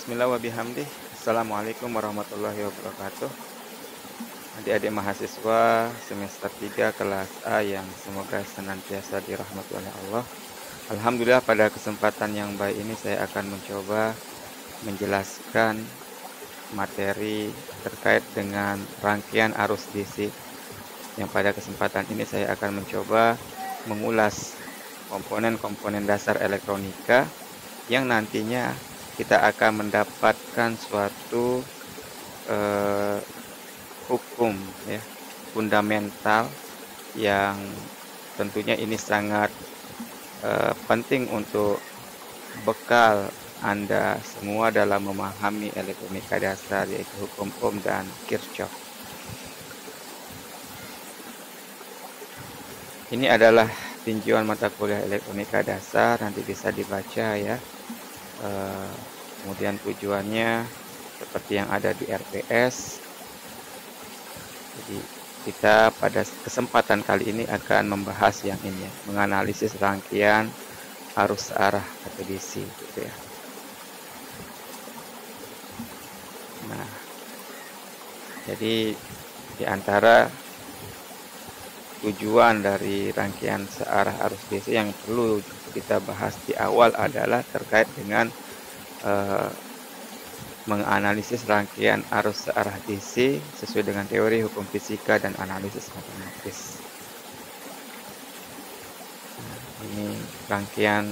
Bismillah wa bihamdih. Assalamualaikum warahmatullahi wabarakatuh. Adik-adik mahasiswa semester 3 kelas A yang semoga senantiasa dirahmati oleh Allah. Alhamdulillah, pada kesempatan yang baik ini saya akan mencoba menjelaskan materi terkait dengan rangkaian arus DC. Yang pada kesempatan ini saya akan mencoba mengulas komponen-komponen dasar elektronika yang nantinya kita akan mendapatkan suatu hukum ya, fundamental yang tentunya ini sangat penting untuk bekal Anda semua dalam memahami elektronika dasar, yaitu hukum Ohm dan Kirchhoff. Ini adalah tinjauan mata kuliah elektronika dasar, nanti bisa dibaca ya. Kemudian tujuannya seperti yang ada di RPS. Jadi kita pada kesempatan kali ini akan membahas yang ini ya, menganalisis rangkaian arus arah atau DC gitu ya. Nah, jadi di antara tujuan dari rangkaian searah arus DC yang perlu kita bahas di awal adalah terkait dengan menganalisis rangkaian arus searah DC sesuai dengan teori hukum fisika dan analisis matematis. Nah, ini rangkaian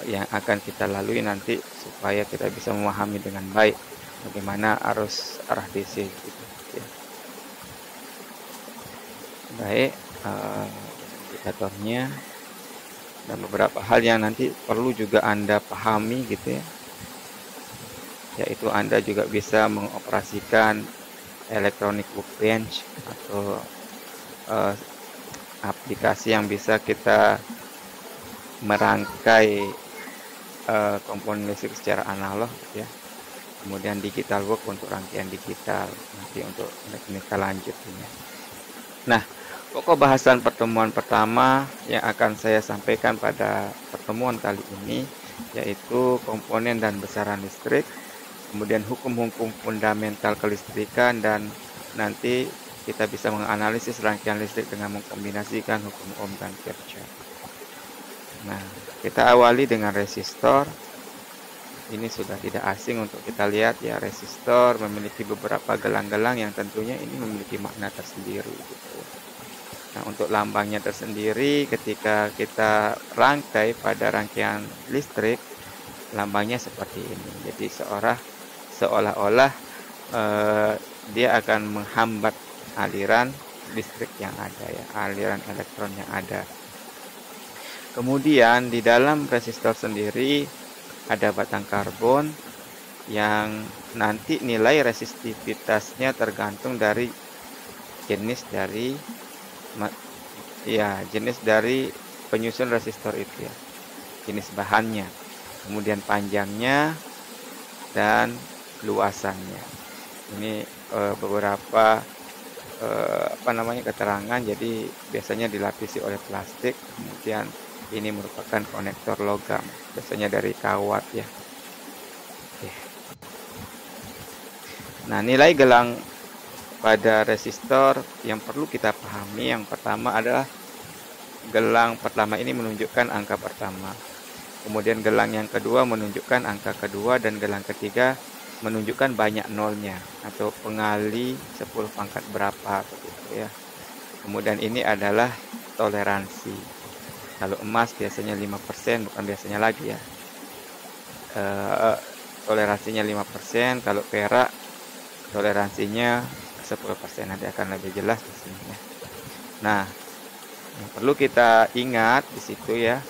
yang akan kita lalui nanti supaya kita bisa memahami dengan baik bagaimana arus arah DC gitu ya. Baik, indikatornya dan beberapa hal yang nanti perlu juga Anda pahami gitu ya, yaitu Anda juga bisa mengoperasikan electronic workbench atau aplikasi yang bisa kita merangkai komponen listrik secara analog ya. Kemudian digital work untuk rangkaian digital, nanti untuk elektronika lanjut ya. Nah, pokok bahasan pertemuan pertama yang akan saya sampaikan pada pertemuan kali ini yaitu komponen dan besaran listrik, kemudian hukum-hukum fundamental kelistrikan, dan nanti kita bisa menganalisis rangkaian listrik dengan mengkombinasikan hukum Ohm dan Kirchhoff. Nah, kita awali dengan resistor. Ini sudah tidak asing untuk kita lihat ya, resistor memiliki beberapa gelang-gelang yang tentunya ini memiliki makna tersendiri gitu. Nah, untuk lambangnya tersendiri ketika kita rangkai pada rangkaian listrik, lambangnya seperti ini. Jadi seolah-olah dia akan menghambat aliran listrik yang ada ya, aliran elektron yang ada. Kemudian di dalam resistor sendiri ada batang karbon yang nanti nilai resistivitasnya tergantung dari jenis dari penyusun resistor itu ya, jenis bahannya, kemudian panjangnya dan luasannya. Ini beberapa keterangan. Jadi biasanya dilapisi oleh plastik, kemudian ini merupakan konektor logam, biasanya dari kawat ya. Oke. Nah, nilai gelang pada resistor yang perlu kita pahami, yang pertama adalah gelang pertama ini menunjukkan angka pertama, kemudian gelang yang kedua menunjukkan angka kedua, dan gelang ketiga menunjukkan banyak nolnya atau pengali 10 pangkat berapa begitu ya. Kemudian ini adalah toleransi. Kalau emas biasanya 5%, bukan biasanya lagi ya, toleransinya 5%. Kalau perak toleransinya 10%, nanti akan lebih jelas di sini ya. Nah, yang perlu kita ingat di situ ya,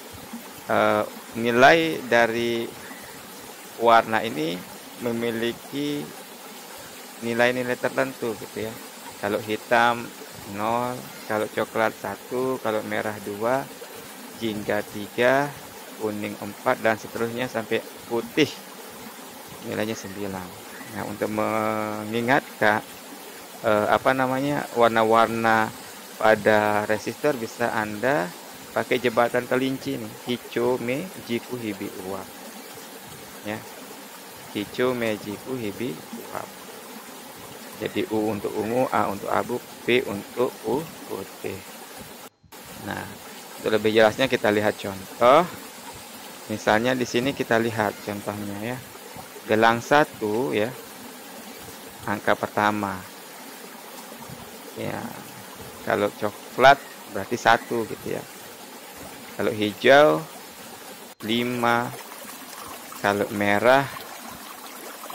nilai dari warna ini memiliki nilai-nilai tertentu gitu ya. Kalau hitam 0, kalau coklat 1, kalau merah 2, jingga 3, kuning 4, dan seterusnya sampai putih nilainya 9. Nah, untuk mengingat warna-warna pada resistor bisa Anda pakai jembatan kelinci nih, hico me jiku hibi uap ya. hijau, mejiku, hibi, kuhab. Jadi U untuk ungu, A untuk abu, P untuk putih. Nah, untuk lebih jelasnya kita lihat contoh. Misalnya di sini kita lihat contohnya ya. Gelang 1 ya, angka pertama. Ya, kalau coklat berarti 1 gitu ya. Kalau hijau 5, kalau merah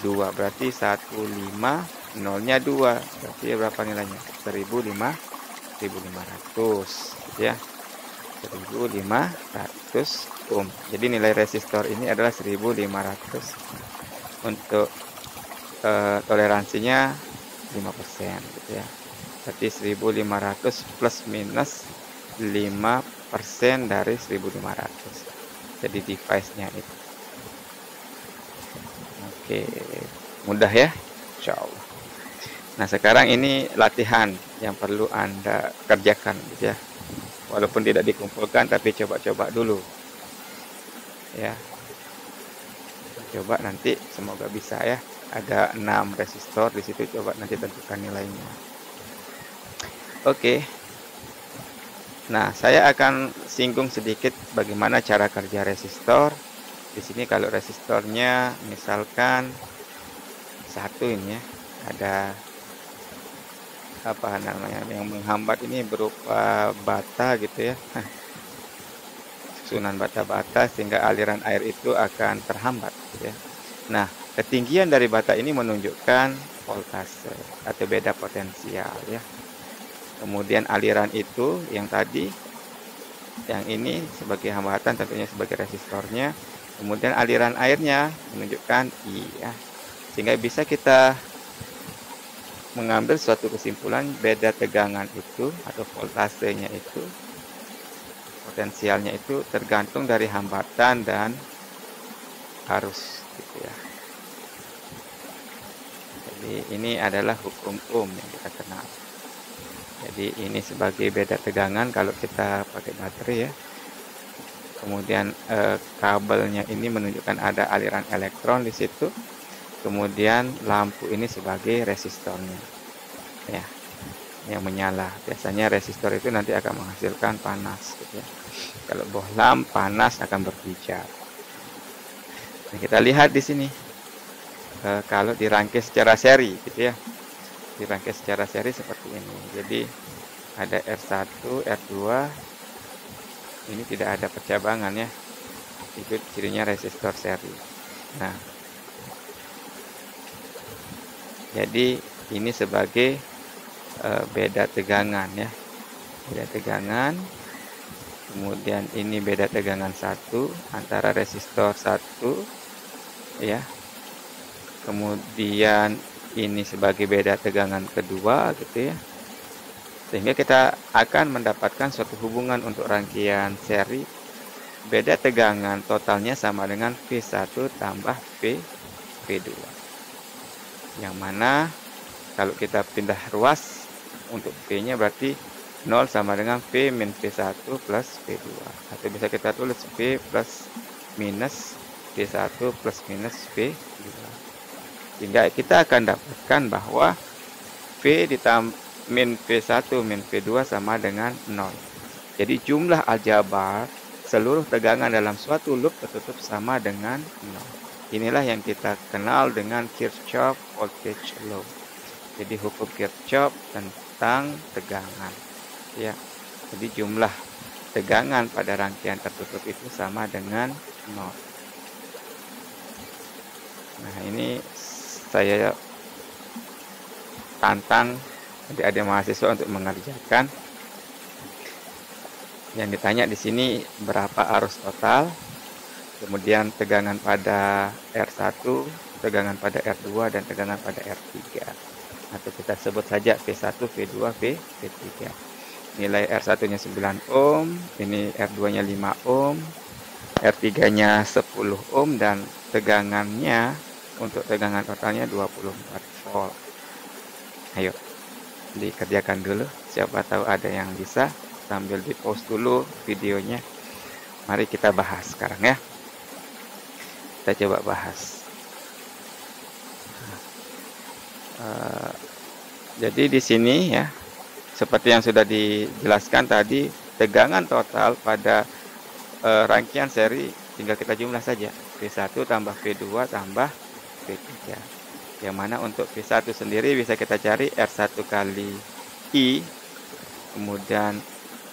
2, berarti 150, nolnya 2, berarti berapa nilainya? 1500 ya. 1500 ohm. Jadi nilai resistor ini adalah 1500. Untuk toleransinya 5% gitu ya. Berarti 1500 plus minus 5% dari 1500. Jadi device-nya itu. Oke, mudah ya, insya Allah. Nah, sekarang ini latihan yang perlu Anda kerjakan gitu ya. Walaupun tidak dikumpulkan, tapi coba-coba dulu. Ya. Coba nanti semoga bisa ya. Ada 6 resistor di situ, coba nanti tentukan nilainya. Oke. Nah, saya akan singgung sedikit bagaimana cara kerja resistor. Di sini kalau resistornya misalkan 1 ini ya, ada apa namanya yang menghambat ini berupa bata gitu ya. Susunan bata-bata sehingga aliran air itu akan terhambat gitu ya. Nah, ketinggian dari bata ini menunjukkan voltase atau beda potensial ya. Kemudian aliran itu yang tadi, yang ini sebagai hambatan tentunya sebagai resistornya. Kemudian aliran airnya menunjukkan I ya. Sehingga bisa kita mengambil suatu kesimpulan beda tegangan itu atau voltasenya itu, potensialnya itu tergantung dari hambatan dan arus gitu ya. Jadi ini adalah hukum Ohm yang kita kenal. Jadi ini sebagai beda tegangan kalau kita pakai baterai ya. Kemudian kabelnya ini menunjukkan ada aliran elektron di situ. Kemudian lampu ini sebagai resistornya ya, yang menyala. Biasanya resistor itu nanti akan menghasilkan panas gitu ya. Kalau bohlam panas akan berpijar. Nah, kita lihat di sini kalau dirangkai secara seri gitu ya, dirangkai secara seri seperti ini. Jadi ada R1, R2, ini tidak ada percabangan ya, itu cirinya resistor seri. Nah, jadi ini sebagai beda tegangan ya, beda tegangan. Kemudian ini beda tegangan 1 antara resistor 1 ya. Kemudian ini sebagai beda tegangan kedua gitu ya. Sehingga kita akan mendapatkan suatu hubungan untuk rangkaian seri. Beda tegangan totalnya sama dengan V1 tambah V2. Yang mana kalau kita pindah ruas untuk V-nya berarti 0 sama dengan V min V1 plus V2. Atau bisa kita tulis V plus minus V1 plus minus V2. Sehingga kita akan dapatkan bahwa V ditambah min V1 min V2 sama dengan 0. Jadi jumlah aljabar seluruh tegangan dalam suatu loop tertutup sama dengan 0. Inilah yang kita kenal dengan Kirchhoff voltage law. Jadi hukum Kirchhoff tentang tegangan. Ya. Jadi jumlah tegangan pada rangkaian tertutup itu sama dengan 0. Nah, ini saya tantang adik-adik mahasiswa untuk mengerjakan. Yang ditanya di sini berapa arus total, kemudian tegangan pada R1, tegangan pada R2, dan tegangan pada R3. Atau kita sebut saja V1, V2, V3. Nilai R1-nya 9 ohm, ini R2-nya 5 ohm, R3-nya 10 ohm, dan tegangannya untuk tegangan totalnya 24 volt. Ayo, dikerjakan dulu. Siapa tahu ada yang bisa, sambil di pause dulu videonya. Mari kita bahas sekarang ya. Kita coba bahas. Eh, jadi di sini ya, seperti yang sudah dijelaskan tadi, tegangan total pada rangkaian seri tinggal kita jumlah saja. V1 tambah V2 tambah V3. Yang mana untuk V1 sendiri bisa kita cari R1 kali I, kemudian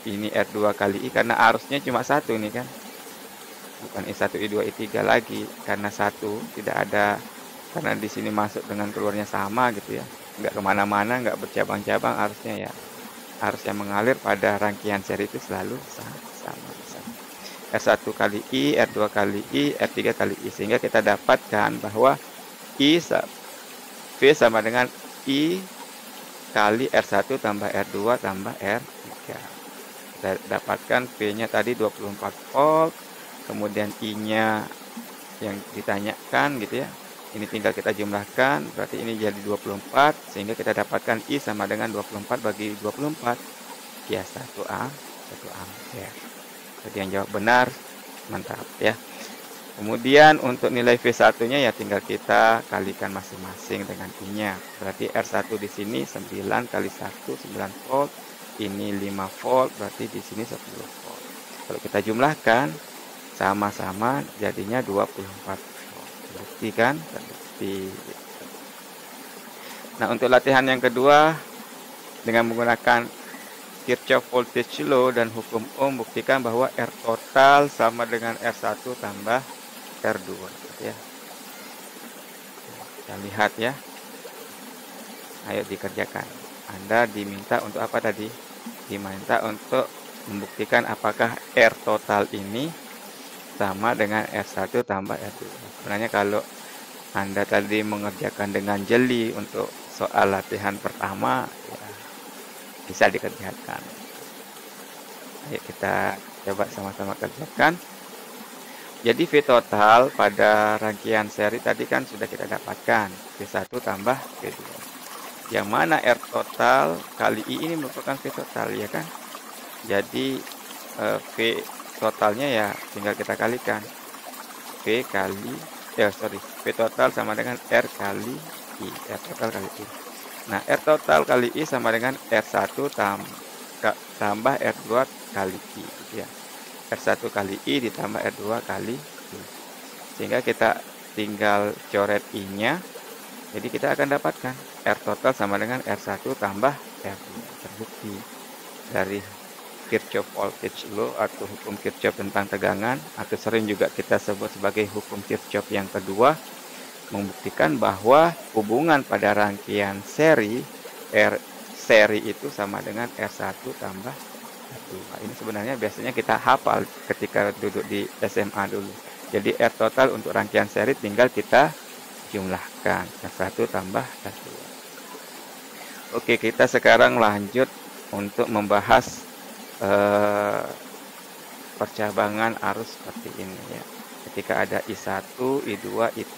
ini R2 kali I, karena arusnya cuma satu nih kan, bukan I1, I2, I3 lagi, karena satu, tidak ada, karena di sini masuk dengan keluarnya sama gitu ya, nggak kemana-mana, nggak bercabang-cabang arusnya ya, arus yang mengalir pada rangkaian seri itu selalu sama. R1 kali I, R2 kali I, R3 kali I, sehingga kita dapatkan bahwa V sama dengan I kali R1 tambah R2 tambah R3. Kita dapatkan V-nya tadi 24 volt, kemudian I-nya yang ditanyakan gitu ya. Ini tinggal kita jumlahkan, berarti ini jadi 24, sehingga kita dapatkan I sama dengan 24 bagi 24, ya 1 ampere. Jadi yang jawab benar, mantap ya. Kemudian untuk nilai V1-nya ya tinggal kita kalikan masing-masing dengan I-nya. Berarti R1 di sini 9 kali 1, 9 volt. Ini 5 volt, berarti di sini 10 volt. Kalau kita jumlahkan, sama-sama jadinya 24 volt. Terbukti kan? Terbukti. Nah, untuk latihan yang kedua, dengan menggunakan Kirchhoff Voltage Law dan hukum Ohm, buktikan bahwa R total sama dengan R1 tambah R2 ya. Kita lihat ya. Ayo dikerjakan. Anda diminta untuk apa tadi? Diminta untuk membuktikan apakah R total ini sama dengan R1 tambah R2. Sebenarnya kalau Anda tadi mengerjakan dengan jeli untuk soal latihan pertama, ya, bisa dikerjakan. Ayo kita coba sama-sama kerjakan. Jadi V total pada rangkaian seri tadi kan sudah kita dapatkan, V1 tambah V2. Yang mana R total kali I ini merupakan V total ya kan. Jadi V totalnya ya tinggal kita kalikan. V total sama dengan R kali I. R total kali I. Nah, R total kali I sama dengan R1 tambah R2 kali I ya. R1 kali I ditambah R2 kali I. Sehingga kita tinggal coret I-nya. Jadi kita akan dapatkan R total sama dengan R1 tambah R2. Terbukti dari Kirchhoff Voltage Law atau hukum Kirchhoff tentang tegangan, atau sering juga kita sebut sebagai hukum Kirchhoff yang kedua, membuktikan bahwa hubungan pada rangkaian seri R seri itu sama dengan R1 tambah R2. Ini sebenarnya biasanya kita hafal ketika duduk di SMA dulu. Jadi R total untuk rangkaian seri tinggal kita jumlahkan R1 tambah R2. Oke, kita sekarang lanjut untuk membahas percabangan arus seperti ini ya. Ketika ada I1, I2, I3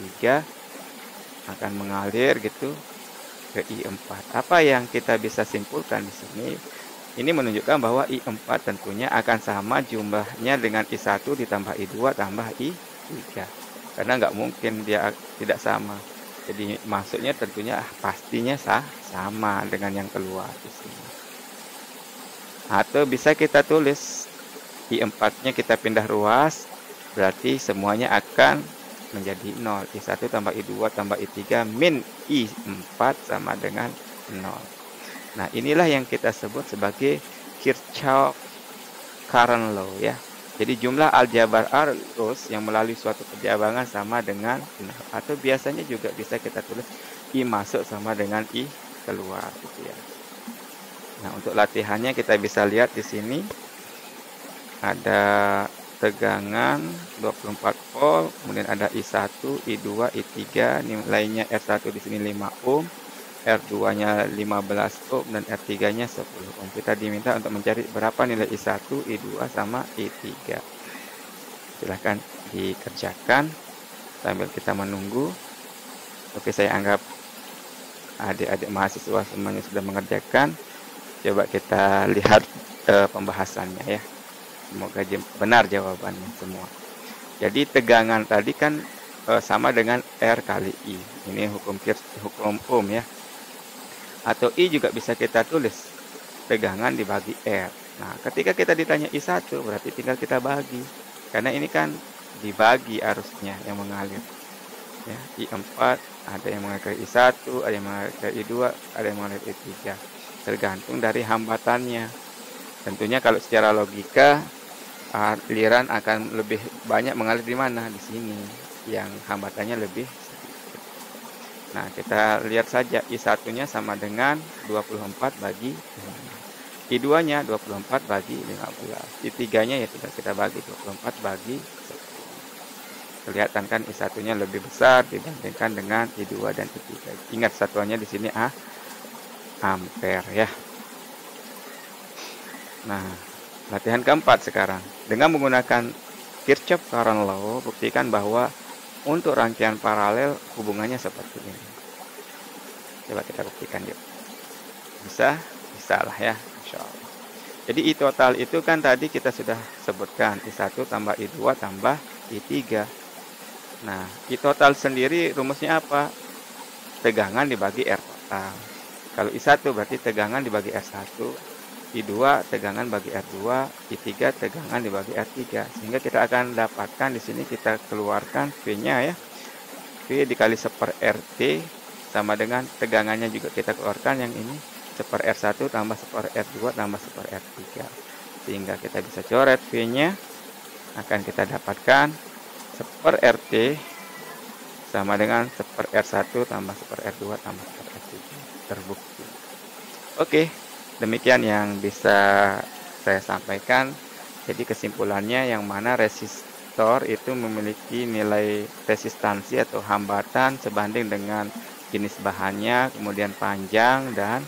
akan mengalir gitu ke I4. Apa yang kita bisa simpulkan di sini? Ini menunjukkan bahwa I4 tentunya akan sama jumlahnya dengan I1 ditambah I2 tambah I3. Karena nggak mungkin dia tidak sama. Jadi masuknya tentunya pastinya sama dengan yang keluar di sini. Atau bisa kita tulis I4-nya kita pindah ruas, berarti semuanya akan menjadi 0. I1 tambah I2 tambah I3 min I4 sama dengan 0. Nah, inilah yang kita sebut sebagai Kirchhoff Current Law ya. Jadi jumlah aljabar arus yang melalui suatu percabangan sama dengan 0. Atau biasanya juga bisa kita tulis I masuk sama dengan I keluar gitu ya. Nah, untuk latihannya kita bisa lihat di sini ada tegangan 24 volt, kemudian ada I1, I2, I3, nilainya R1 di sini 5 ohm, R2-nya 15 ohm dan R3-nya 10 ohm. Kita diminta untuk mencari berapa nilai I1, I2 sama I3. Silahkan dikerjakan sambil kita menunggu. Oke, saya anggap adik-adik mahasiswa semuanya sudah mengerjakan. Coba kita lihat pembahasannya ya. Semoga benar jawabannya semua. Jadi tegangan tadi kan sama dengan R kali I. Ini hukum Ohm ya. Atau I juga bisa kita tulis tegangan dibagi R. Nah, ketika kita ditanya I1 berarti tinggal kita bagi. Karena ini kan dibagi arusnya yang mengalir. Ya, I4 ada yang mengalir ke I1, ada yang mengalir ke I2, ada yang mengalir ke I3. Tergantung dari hambatannya. Tentunya kalau secara logika aliran akan lebih banyak mengalir di mana? Di sini yang hambatannya lebih sedikit. Nah, kita lihat saja I1-nya sama dengan 24 bagi 5. I2-nya 24 bagi 15. I3-nya ya sudah kita bagi 24 bagi 10. Kelihatan kan I1-nya lebih besar dibandingkan dengan I2 dan I3. Ingat satuannya di sini ampere ya. Nah, latihan keempat sekarang. Dengan menggunakan Kirchhoff current law, buktikan bahwa untuk rangkaian paralel hubungannya seperti ini. Coba kita buktikan yuk. Bisa? Bisa lah ya, insya Allah. Jadi I total itu kan tadi kita sudah sebutkan I1 tambah I2 tambah I3. Nah, I total sendiri rumusnya apa? Tegangan dibagi R total. Kalau I1 berarti tegangan dibagi R1, I2 tegangan bagi R2, I3 tegangan dibagi R3. Sehingga kita akan dapatkan di sini kita keluarkan V-nya ya. V dikali 1/RT sama dengan tegangannya juga kita keluarkan yang ini 1/R1 tambah 1/R2 tambah 1/R3. Sehingga kita bisa coret V-nya akan kita dapatkan 1/RT sama dengan 1/R1 tambah 1/R2 tambah 1/R3. Terbukti. Oke, demikian yang bisa saya sampaikan. Jadi kesimpulannya yang mana resistor itu memiliki nilai resistansi atau hambatan sebanding dengan jenis bahannya, kemudian panjang dan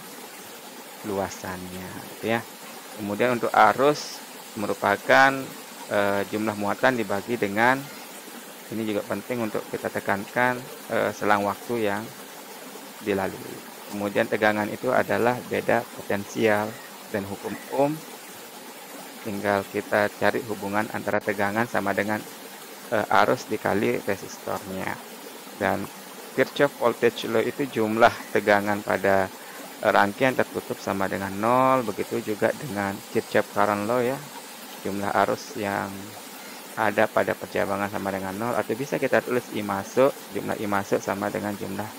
luasannya, gitu ya. Kemudian untuk arus merupakan jumlah muatan dibagi dengan, ini juga penting untuk kita tekankan, selang waktu yang dilalui. Kemudian tegangan itu adalah beda potensial dan hukum Ohm. Tinggal kita cari hubungan antara tegangan sama dengan arus dikali resistornya. Dan Kirchhoff voltage law itu jumlah tegangan pada rangkaian tertutup sama dengan 0. Begitu juga dengan Kirchhoff current law ya. Jumlah arus yang ada pada percabangan sama dengan 0. Atau bisa kita tulis I masuk, jumlah I masuk sama dengan jumlah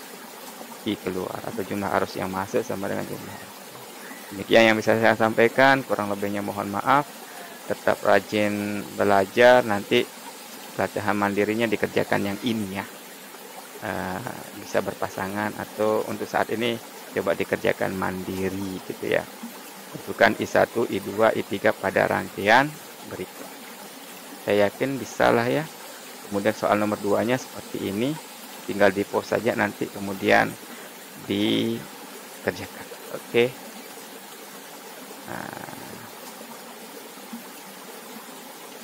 I keluar. Atau jumlah arus yang masuk sama dengan jumlah arus. Demikian yang bisa saya sampaikan. Kurang lebihnya mohon maaf. Tetap rajin belajar. Nanti latihan mandirinya dikerjakan yang ini ya. Bisa berpasangan atau untuk saat ini coba dikerjakan mandiri gitu ya. Tentukan I1, I2, I3 pada rangkaian berikut. Saya yakin bisa lah ya. Kemudian soal nomor 2-nya seperti ini. Tinggal di pause saja nanti kemudian dikerjakan. Oke. Nah,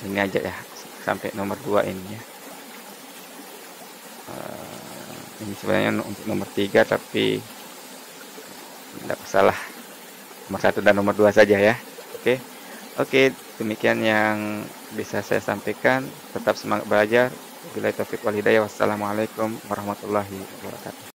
ini aja ya sampai nomor 2 ini ya. Ini sebenarnya untuk nomor 3 tapi tidak masalah. Nomor 1 dan nomor 2 saja ya. Oke, demikian yang bisa saya sampaikan. Tetap semangat belajar. Wabillahi taufiq wal hidayah. Wassalamualaikum warahmatullahi wabarakatuh.